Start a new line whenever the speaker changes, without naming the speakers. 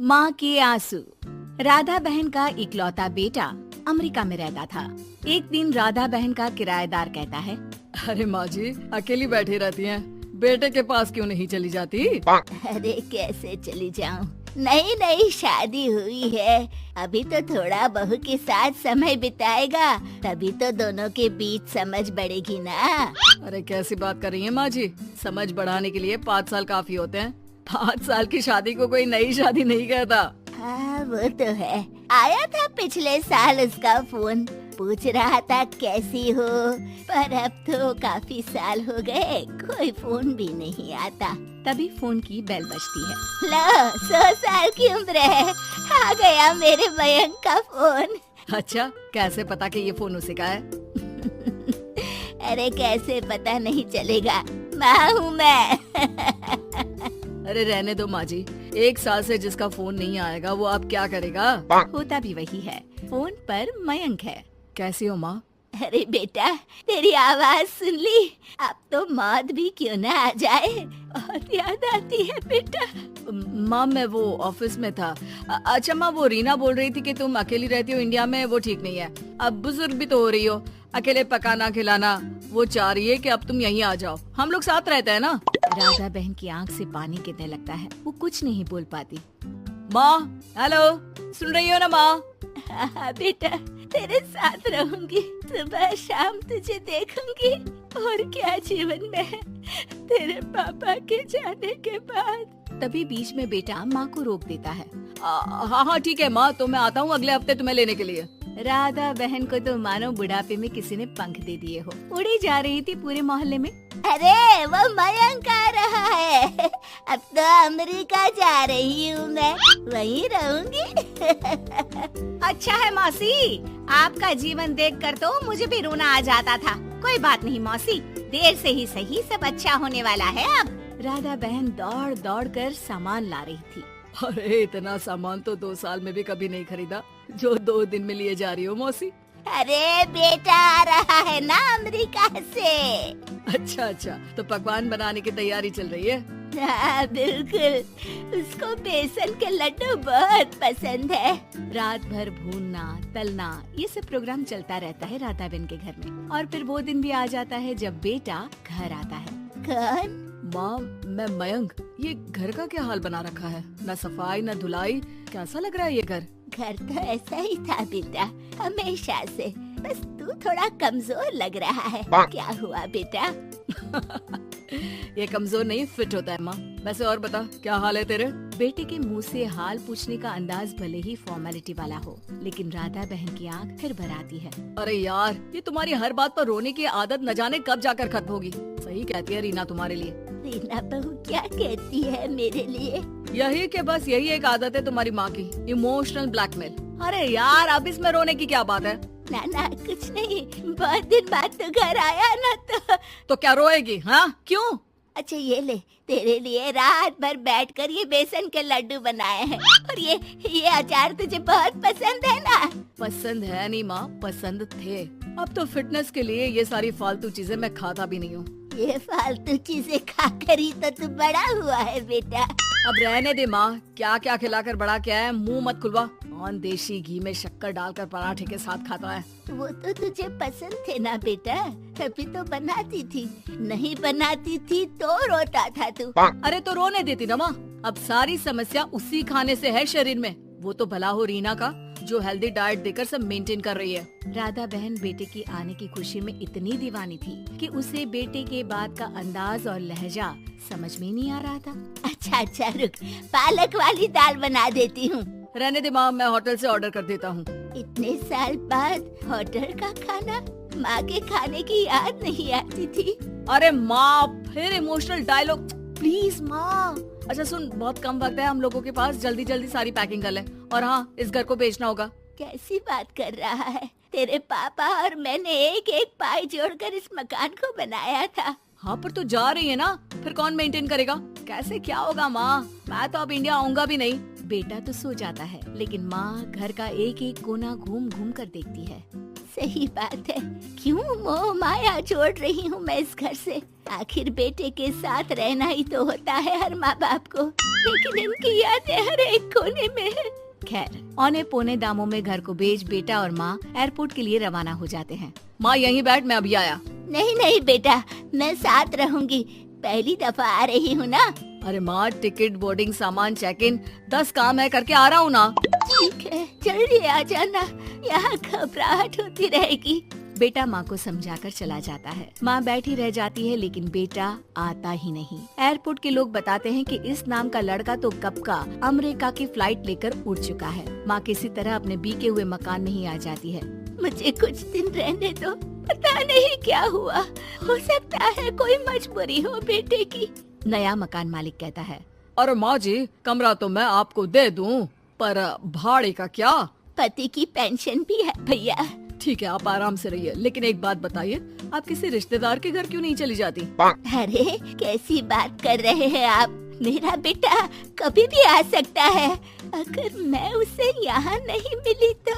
माँ के आंसू। राधा बहन का इकलौता बेटा अमेरिका में रहता था। एक दिन राधा बहन का किराएदार कहता है,
अरे माँ जी अकेली बैठी रहती हैं, बेटे के पास क्यों नहीं चली जाती?
अरे कैसे चली जाऊं, नई नई शादी हुई है, अभी तो थोड़ा बहू के साथ समय बिताएगा, तभी तो दोनों के बीच समझ बढ़ेगी ना।
अरे कैसी बात कर रही हैं माँ जी, समझ बढ़ाने के लिए 5 साल काफी होते हैं। 5 साल की शादी को कोई नई शादी नहीं कहता।
हाँ वो तो है, आया था पिछले साल उसका फोन, पूछ रहा था कैसी हो, पर अब तो काफी साल हो गए, कोई फोन भी नहीं आता।
तभी फोन की बेल बजती है।
लो 100 साल की उम्र है, आ गया मेरे मयंक का फोन।
अच्छा कैसे पता कि ये फोन उसी का है?
अरे कैसे पता नहीं चलेगा, माँ हूँ मैं।
अरे रहने दो माँ जी, 1 साल से जिसका फोन नहीं आएगा वो अब क्या करेगा?
होता भी वही है, फोन पर मयंक है।
कैसी हो माँ?
अरे बेटा तेरी आवाज सुन ली, अब तो मौत भी क्यों ना आ जाए, बहुत याद आती है बेटा।
माँ मैं वो ऑफिस में था। अच्छा माँ, वो रीना बोल रही थी कि तुम अकेली रहती हो इंडिया में, वो ठीक नहीं है। अब बुजुर्ग भी तो हो रही हो, अकेले पकाना खिलाना, वो चाह रही है कि अब तुम यहीं आ जाओ, हम लोग साथ रहते हैं ना।
राधा बहन की आंख से पानी गिरने लगता है, वो कुछ नहीं बोल पाती।
माँ हेलो, सुन रही हो ना माँ?
हाँ बेटा तेरे साथ रहूंगी, सुबह शाम तुझे देखूंगी, और क्या जीवन में है तेरे पापा के जाने के बाद।
तभी बीच में बेटा माँ को रोक देता है।
हाँ हाँ ठीक है माँ, तो मैं आता हूँ अगले हफ्ते तुम्हें लेने के लिए।
राधा बहन को तो मानो बुढ़ापे में किसी ने पंख दे दिए हो, उड़ी जा रही थी पूरे मोहल्ले में।
अरे वो मयंक आ रहा है, अब तो अमेरिका जा रही हूँ मैं, वहीं रहूंगी।
अच्छा है मौसी, आपका जीवन देखकर तो मुझे भी रोना आ जाता था। कोई बात नहीं मौसी, देर से ही सही सब अच्छा होने वाला है अब। राधा बहन दौड़ दौड़ कर सामान ला रही थी।
अरे इतना सामान तो 2 साल में भी कभी नहीं खरीदा जो 2 दिन में लिए जा रही हो मौसी।
अरे बेटा आ रहा है ना अमेरिका से।
अच्छा, तो पकवान बनाने की तैयारी चल रही है?
हाँ बिल्कुल, उसको बेसन के लड्डू बहुत पसंद है।
रात भर भूनना तलना ये सब प्रोग्राम चलता रहता है राधा बहन के घर में। और फिर वो दिन भी आ जाता है जब बेटा घर आता है।
कौन?
माँ मैं मयंक, ये घर का क्या हाल बना रखा है, न सफाई न धुलाई, कैसा लग रहा है ये घर?
घर तो ऐसा ही था बेटा, हमेशा से, बस तू थोड़ा कमजोर लग रहा है। क्या हुआ बेटा?
ये कमजोर नहीं फिट होता है माँ। वैसे और बता क्या हाल है तेरे?
बेटे के मुंह से हाल पूछने का अंदाज भले ही फॉर्मेलिटी वाला हो, लेकिन राधा बहन की आंख फिर भर आती है।
अरे यार ये तुम्हारी हर बात पर रोने की आदत न जाने कब जाकर खत्म होगी। सही कहती है रीना तुम्हारे लिए।
रीना बहू क्या कहती है मेरे लिए?
यही के बस यही एक आदत है तुम्हारी माँ की, इमोशनल ब्लैकमेल। अरे यार अब इसमें रोने की क्या बात है?
ना कुछ नहीं, बहुत दिन बाद तो घर आया ना
तो क्या रोएगी? हाँ क्यों?
अच्छा ये ले, तेरे लिए रात भर बैठकर ये बेसन के लड्डू बनाए हैं, और ये अचार तुझे बहुत पसंद है ना?
पसंद है नहीं माँ, पसंद थे। अब तो फिटनेस के लिए ये सारी फालतू चीजें मैं खाता भी नहीं हूँ।
ये फालतू चीजें खाकर ही तो तू बड़ा हुआ है बेटा।
अब रहने दे माँ, क्या क्या खिलाकर बड़ा किया है, मुंह मत खुलवा। कौन देशी घी में शक्कर डालकर पराठे के साथ खाता है?
वो तो तुझे पसंद थे ना बेटा, तभी तो बनाती थी, नहीं बनाती थी तो रोता था तू।
अरे तो रोने देती ना माँ, अब सारी समस्या उसी खाने से है शरीर में। वो तो भला हो रीना का जो हेल्दी डाइट देकर सब मेंटेन कर रही है।
राधा बहन बेटे की आने की खुशी में इतनी दीवानी थी कि उसे बेटे के बाद का अंदाज और लहजा समझ में नहीं आ रहा था।
अच्छा रुक, पालक वाली दाल बना देती हूँ।
रहने दे माँ, मैं होटल से ऑर्डर कर देता हूँ।
इतने साल बाद होटल का खाना, माँ के खाने की याद नहीं आती थी।
अरे माँ फिर इमोशनल डायलॉग, प्लीज माँ। अच्छा सुन, बहुत कम वक्त है हम लोगों के पास, जल्दी जल्दी सारी पैकिंग कर ले। और हाँ, इस घर को बेचना होगा।
कैसी बात कर रहा है? तेरे पापा और मैंने एक एक पाई जोड़कर इस मकान को बनाया था।
हाँ पर तो जा रही है ना, फिर कौन मेंटेन करेगा? कैसे क्या होगा माँ, मैं तो अब इंडिया आऊंगा भी नहीं।
बेटा तो सो जाता है, लेकिन माँ घर का एक एक कोना घूम घूम कर देखती है।
सही बात है, क्यों मोह माया जोड़ रही हूँ मैं इस घर से। आखिर बेटे के साथ रहना ही तो होता है हर माँ बाप को, लेकिन इनकी यादें हर एक कोने में है।
खैर, औने पौने दामों में घर को बेच बेटा और माँ एयरपोर्ट के लिए रवाना हो जाते हैं।
माँ यहीं बैठ, मैं अभी आया।
नहीं नहीं बेटा, मैं साथ रहूंगी, पहली दफा आ रही हूँ ना।
अरे माँ, टिकट, बोर्डिंग, सामान, चेक इन 10 काम है, करके आ रहा हूँ ना।
ठीक है, जल्दी आ जाना, यहाँ घबराहट होती रहेगी।
बेटा माँ को समझाकर चला जाता है। माँ बैठी रह जाती है, लेकिन बेटा आता ही नहीं। एयरपोर्ट के लोग बताते हैं कि इस नाम का लड़का तो कब का अमेरिका की फ्लाइट लेकर उड़ चुका है। माँ किसी तरह अपने बीके हुए मकान में ही आ जाती है।
मुझे कुछ दिन रहने दो, पता नहीं क्या हुआ, हो सकता है कोई मजबूरी हो बेटे की।
नया मकान मालिक कहता है,
अरे माँ जी, कमरा तो मैं आपको दे दूँ, पर भाड़े का क्या?
पति की पेंशन भी है भैया।
ठीक है, आप आराम से रहिए, लेकिन एक बात बताइए, आप किसी रिश्तेदार के घर क्यों नहीं चली जाती?
अरे कैसी बात कर रहे हैं आप, मेरा बेटा कभी भी आ सकता है। अगर मैं उसे यहाँ नहीं मिली तो